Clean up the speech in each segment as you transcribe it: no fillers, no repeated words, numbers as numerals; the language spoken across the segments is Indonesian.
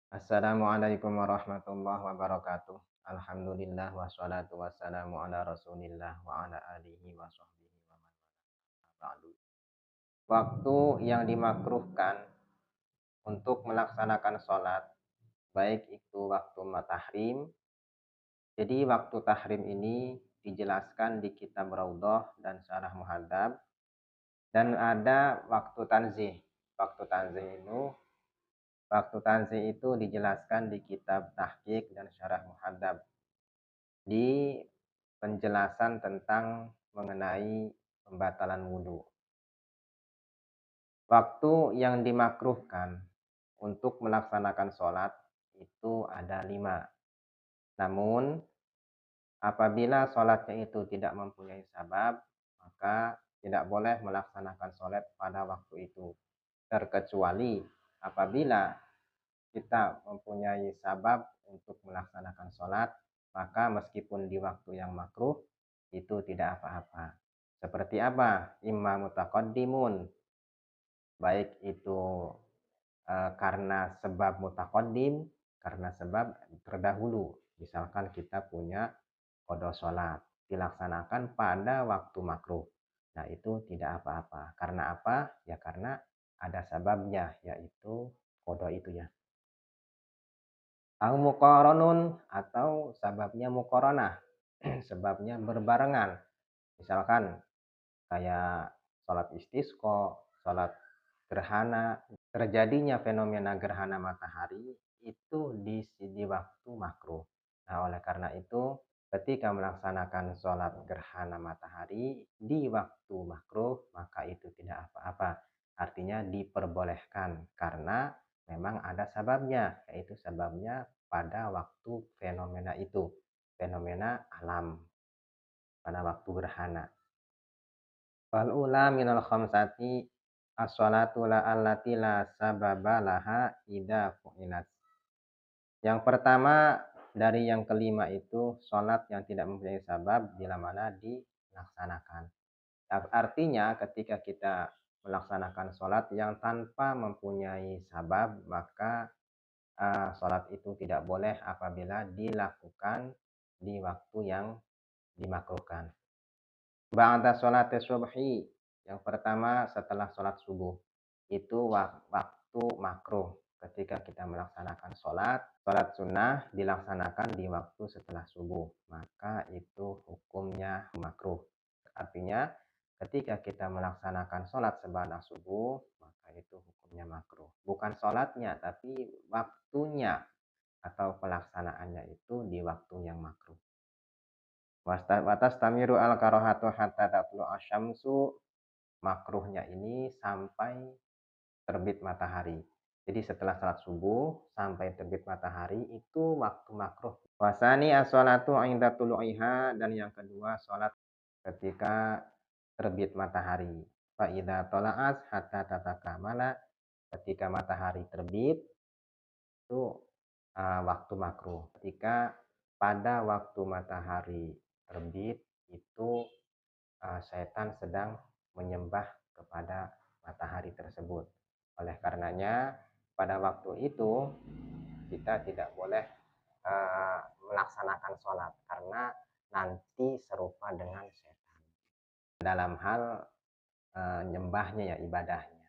Assalamualaikum warahmatullahi wabarakatuh. Alhamdulillah wassalatu wassalamu ala Rasulillah wa ala alihi wa sahbihi wa man wala ba'du. Waktu yang dimakruhkan untuk melaksanakan sholat, baik itu waktu tahrim. Jadi waktu tahrim ini dijelaskan di kitab Raudhah dan Syarah Muhadzab, dan ada waktu tanzih. Waktu tanzih itu dijelaskan di kitab Tahqiq dan Syarah Muhadzab di penjelasan tentang mengenai pembatalan wudhu. Waktu yang dimakruhkan untuk melaksanakan sholat itu ada 5. Namun apabila sholatnya itu tidak mempunyai sabab, maka tidak boleh melaksanakan sholat pada waktu itu. Terkecuali apabila kita mempunyai sabab untuk melaksanakan sholat, maka meskipun di waktu yang makruh, itu tidak apa-apa. Seperti apa? Imma mutaqaddimun, baik itu karena sebab mutaqaddim, karena sebab terdahulu. Misalkan kita punya qada sholat, dilaksanakan pada waktu makruh. Nah, itu tidak apa-apa. Karena apa? Ya karena ada sababnya, yaitu qada itu ya. Au muqaranun, atau sababnya muqaranah, sebabnya berbarengan. Misalkan kayak sholat istisqa, sholat gerhana, terjadinya fenomena gerhana matahari itu di waktu makruh. Nah, oleh karena itu, ketika melaksanakan sholat gerhana matahari di waktu makruh, maka itu tidak apa-apa. Artinya diperbolehkan karena memang ada sababnya, yaitu sababnya pada waktu fenomena itu, fenomena alam pada waktu gerhana. Wal ula minal khamsati as-sholatu allati la sababa laha idza fu'ilat. Yang pertama dari yang kelima itu sholat yang tidak mempunyai sabab bila mana dilaksanakan. Artinya ketika kita melaksanakan sholat yang tanpa mempunyai sabab, maka sholat itu tidak boleh apabila dilakukan di waktu yang dimakruhkan. Ba'da sholat subhi, yang pertama setelah sholat subuh, itu waktu makruh. Ketika kita melaksanakan sholat sunnah dilaksanakan di waktu setelah subuh, maka itu hukumnya makruh. Artinya ketika kita melaksanakan sholat sebanyak subuh, maka itu hukumnya makruh. Bukan sholatnya, tapi waktunya atau pelaksanaannya itu di waktu yang makruh. Watas tamiru al karohatu hatta tatlu asyamsu, makruhnya ini sampai terbit matahari. Jadi setelah salat subuh sampai terbit matahari itu waktu makruh. Wasani as-sholatu 'inda tulu'iha, dan yang kedua sholat ketika terbit matahari. Fa idza tala'at hatta tatakamala, ketika matahari terbit itu waktu makruh. Ketika pada waktu matahari terbit itu setan sedang menyembah kepada matahari tersebut. Oleh karenanya pada waktu itu kita tidak boleh melaksanakan sholat karena nanti serupa dengan setan dalam hal nyembahnya, ya ibadahnya.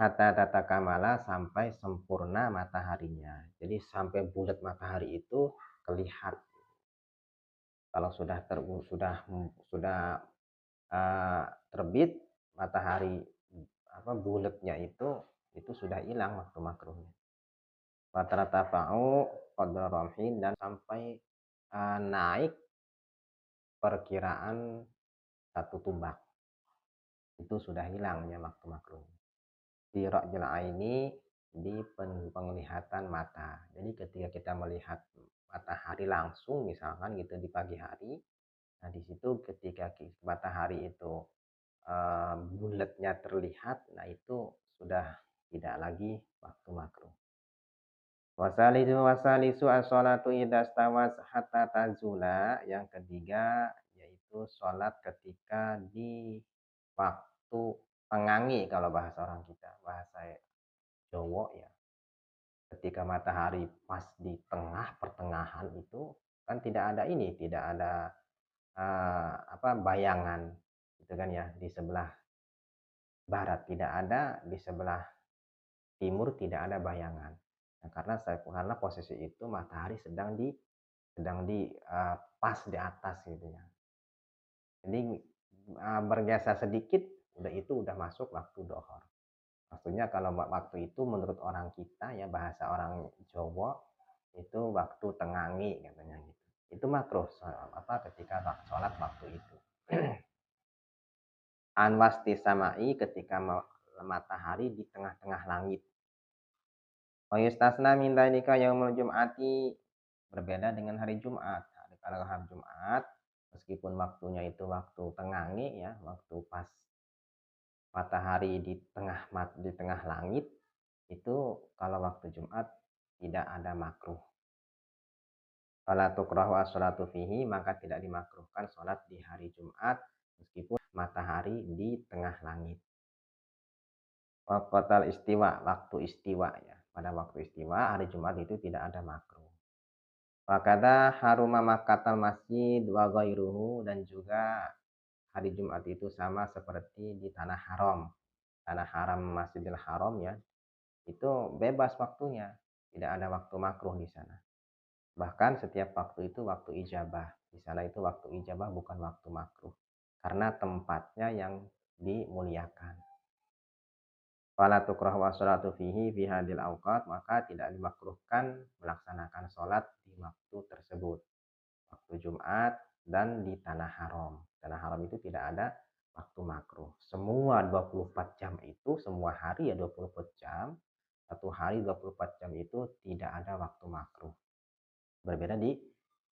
Hatta tata kamala, sampai sempurna mataharinya. Jadi sampai bulat matahari itu kelihatan. Kalau sudah terbit matahari bulatnya itu sudah hilang waktu makruhnya. Fatartafa'u qadra ramhin, dan sampai naik perkiraan satu tumbak, itu sudah hilangnya waktu makruh. Di ra'jil aini, di penglihatan mata. Jadi ketika kita melihat matahari langsung misalkan gitu di pagi hari, nah di situ ketika matahari itu bulatnya terlihat, nah itu sudah tidak lagi waktu makruh. Wasalisu as-sholatu idza stawat hatta tazula, yang ketiga yaitu sholat ketika di waktu pengangi, kalau bahasa orang kita, bahasa Jawa ya, ketika matahari pas di tengah pertengahan itu kan tidak ada ini, tidak ada bayangan gitu kan ya, di sebelah barat tidak ada, di sebelah timur tidak ada bayangan. Nah, karena posisi itu matahari sedang di pas di atas gitu ya. Jadi bergeser sedikit udah itu udah masuk waktu dohor. Maksudnya kalau waktu itu menurut orang kita ya, bahasa orang Jawa itu waktu tengangi katanya gitu. Itu makruh ketika sholat waktu itu. Anwasti samai, ketika matahari di tengah-tengah langit. Wa yustasna min dzalika yaumul jum'ati, berbeda dengan hari Jumat. Kalau hari Jumat meskipun waktunya itu waktu tengangi ya, waktu pas matahari di tengah langit, itu kalau waktu Jumat tidak ada makruh. Fala tukrahu as-sholatu fihi, maka tidak dimakruhkan sholat di hari Jumat meskipun matahari di tengah langit. Waqtal istiwa, waktu istiwa ya. Pada waktu istiwa hari Jumat itu tidak ada makruh. Wakada haruma makkatal masjid wa ghairuhu, dan juga hari Jumat itu sama seperti di tanah haram. Tanah haram Masjidil Haram ya, itu bebas waktunya. Tidak ada waktu makruh di sana. Bahkan setiap waktu itu waktu ijabah. Di sana itu waktu ijabah, bukan waktu makruh. Karena tempatnya yang dimuliakan. Fala tukrahu as-sholatu fihi fi hadil awqat, maka tidak dimakruhkan melaksanakan sholat di waktu tersebut. Waktu Jumat dan di tanah haram. Tanah haram itu tidak ada waktu makruh. Semua 24 jam itu, semua hari ya 24 jam. Satu hari 24 jam itu tidak ada waktu makruh. Berbeda di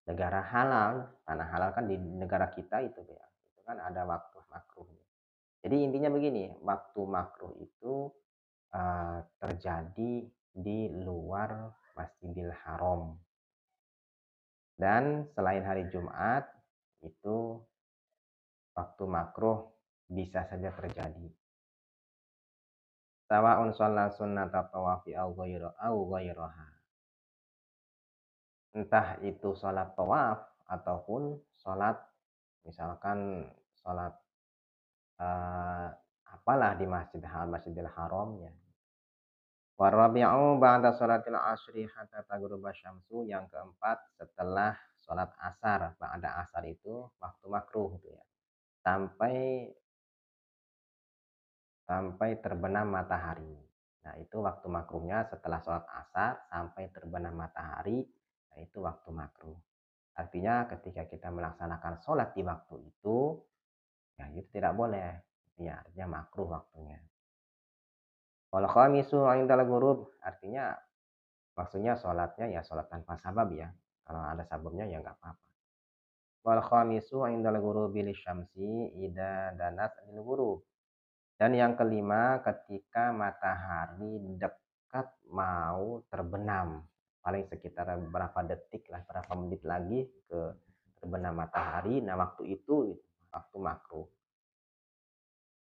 negara halal. Tanah halal kan di negara kita itu ya. Itu kan ada waktu makruh. Jadi intinya begini, waktu makruh itu terjadi di luar Masjidil Haram. Dan selain hari Jumat, itu waktu makruh bisa saja terjadi. Sawa'un shalla sunnata tawafi au ghairaha. Entah itu sholat tawaf ataupun sholat, misalkan sholat apalah di Masjidil Haram ya. Warabi'u ba'da sholatil asri hatta taghruba syamsu, yang keempat setelah sholat asar. Ba'da asar itu waktu makruh gitu ya. Sampai terbenam matahari. Nah, itu waktu makruhnya setelah sholat asar sampai terbenam matahari. Nah, itu waktu makruh. Artinya ketika kita melaksanakan sholat di waktu itu, ya itu tidak boleh. Ya, artinya makruh waktunya. Wal khamisu 'indal ghurub, artinya maksudnya sholatnya ya sholat tanpa sabab ya. Kalau ada sababnya ya nggak apa-apa. Wal khamisu 'indal ghurubi lisyamsi idza danat anil ghurub. Dan yang kelima, ketika matahari dekat mau terbenam, paling sekitar berapa detik lah, berapa menit lagi ke terbenam matahari. Nah, waktu itu waktu makruh.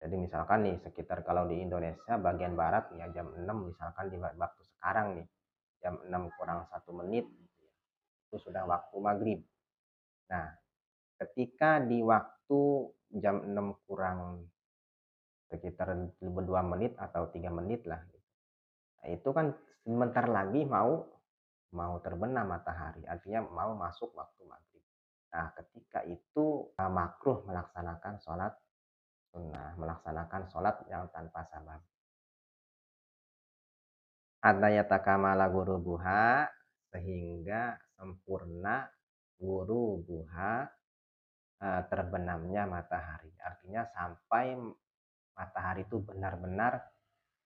Jadi misalkan nih, sekitar kalau di Indonesia bagian barat ya jam 6, misalkan di waktu sekarang nih, jam 6 kurang 1 menit, itu sudah waktu maghrib. Nah, ketika di waktu jam 6 kurang sekitar 2 menit atau 3 menit lah, nah, itu kan sebentar lagi mau terbenam matahari, artinya mau masuk waktu maghrib. Nah, ketika itu makruh melaksanakan sholat sunnah, melaksanakan sholat yang tanpa sabab. Adayatakamala gurubuha, sehingga sempurna gurubuha, terbenamnya matahari. Artinya sampai matahari itu benar-benar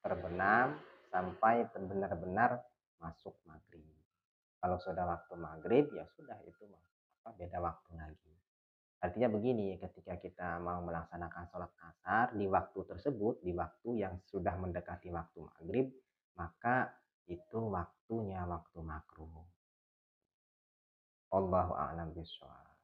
terbenam, sampai benar-benar masuk maghrib. Kalau sudah waktu maghrib ya sudah, itu beda waktu lagi. Artinya begini, ketika kita mau melaksanakan sholat asar di waktu tersebut, di waktu yang sudah mendekati waktu maghrib, maka itu waktunya waktu makruh. Allahu a'lam bishawab.